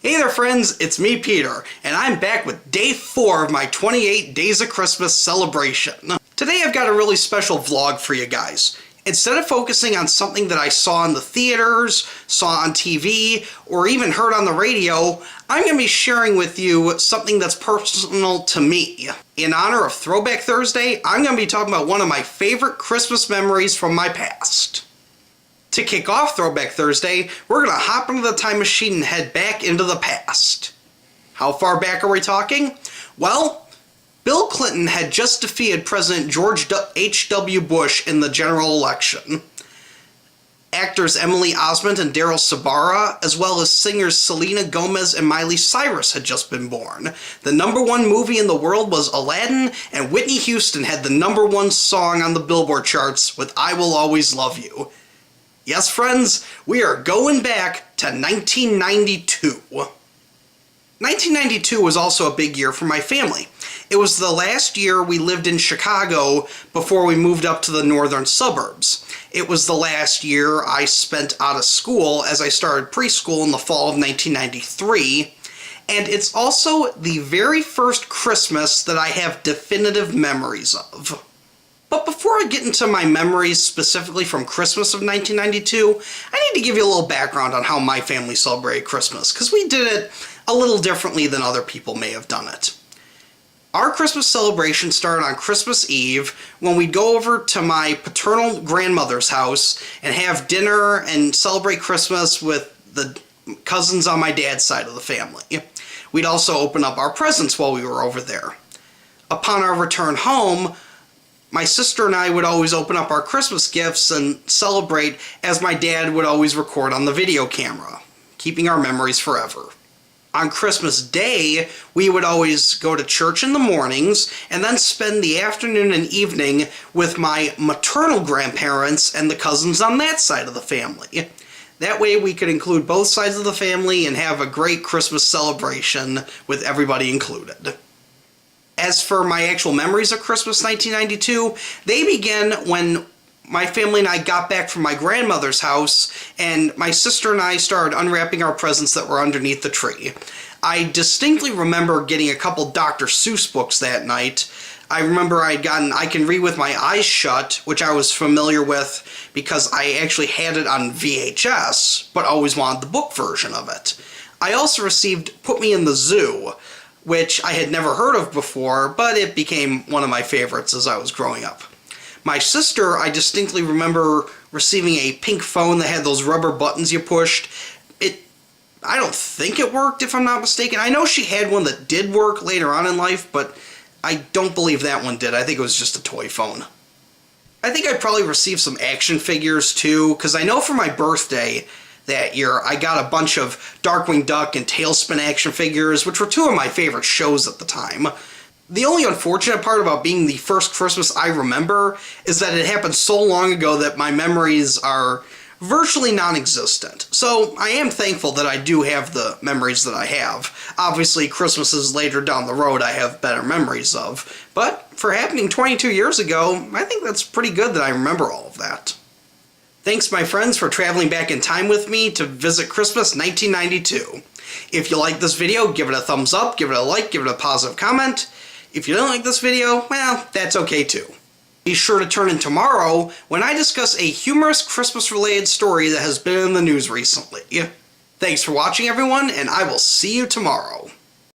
Hey there friends, it's me Peter, and I'm back with day 4 of my 28 Days of Christmas celebration. Today I've got a really special vlog for you guys. Instead of focusing on something that I saw in the theaters, saw on TV, or even heard on the radio, I'm going to be sharing with you something that's personal to me. In honor of Throwback Thursday, I'm going to be talking about one of my favorite Christmas memories from my past. To kick off Throwback Thursday, we're going to hop into the time machine and head back into the past. How far back are we talking? Well, Bill Clinton had just defeated President George H.W. Bush in the general election. Actors Emily Osment and Daryl Sabara, as well as singers Selena Gomez and Miley Cyrus had just been born. The #1 movie in the world was Aladdin, and Whitney Houston had the #1 song on the Billboard charts with I Will Always Love You. Yes, friends, we are going back to 1992. 1992 was also a big year for my family. It was the last year we lived in Chicago before we moved up to the northern suburbs. It was the last year I spent out of school as I started preschool in the fall of 1993. And it's also the very first Christmas that I have definitive memories of. But before I get into my memories specifically from Christmas of 1992, I need to give you a little background on how my family celebrated Christmas, because we did it a little differently than other people may have done it. Our Christmas celebration started on Christmas Eve when we'd go over to my paternal grandmother's house and have dinner and celebrate Christmas with the cousins on my dad's side of the family. We'd also open up our presents while we were over there. Upon our return home, my sister and I would always open up our Christmas gifts and celebrate as my dad would always record on the video camera, keeping our memories forever. On Christmas Day, we would always go to church in the mornings and then spend the afternoon and evening with my maternal grandparents and the cousins on that side of the family. That way we could include both sides of the family and have a great Christmas celebration with everybody included. As for my actual memories of Christmas 1992, they began when my family and I got back from my grandmother's house and my sister and I started unwrapping our presents that were underneath the tree. I distinctly remember getting a couple Dr. Seuss books that night. I remember I'd gotten I Can Read With My Eyes Shut, which I was familiar with because I actually had it on VHS, but always wanted the book version of it. I also received Put Me in the Zoo, which I had never heard of before, but it became one of my favorites as I was growing up. My sister, I distinctly remember receiving a pink phone that had those rubber buttons you pushed. I don't think it worked, if I'm not mistaken. I know she had one that did work later on in life, but I don't believe that one did. I think it was just a toy phone. I think I probably received some action figures too, because I know for my birthday that year, I got a bunch of Darkwing Duck and Tailspin action figures, which were two of my favorite shows at the time. The only unfortunate part about being the first Christmas I remember is that it happened so long ago that my memories are virtually non-existent. So I am thankful that I do have the memories that I have. Obviously, Christmases later down the road I have better memories of. But for happening 22 years ago, I think that's pretty good that I remember all of that. Thanks, my friends, for traveling back in time with me to visit Christmas 1992. If you like this video, give it a thumbs up, give it a like, give it a positive comment. If you don't like this video, well, that's okay too. Be sure to tune in tomorrow when I discuss a humorous Christmas-related story that has been in the news recently. Thanks for watching, everyone, and I will see you tomorrow.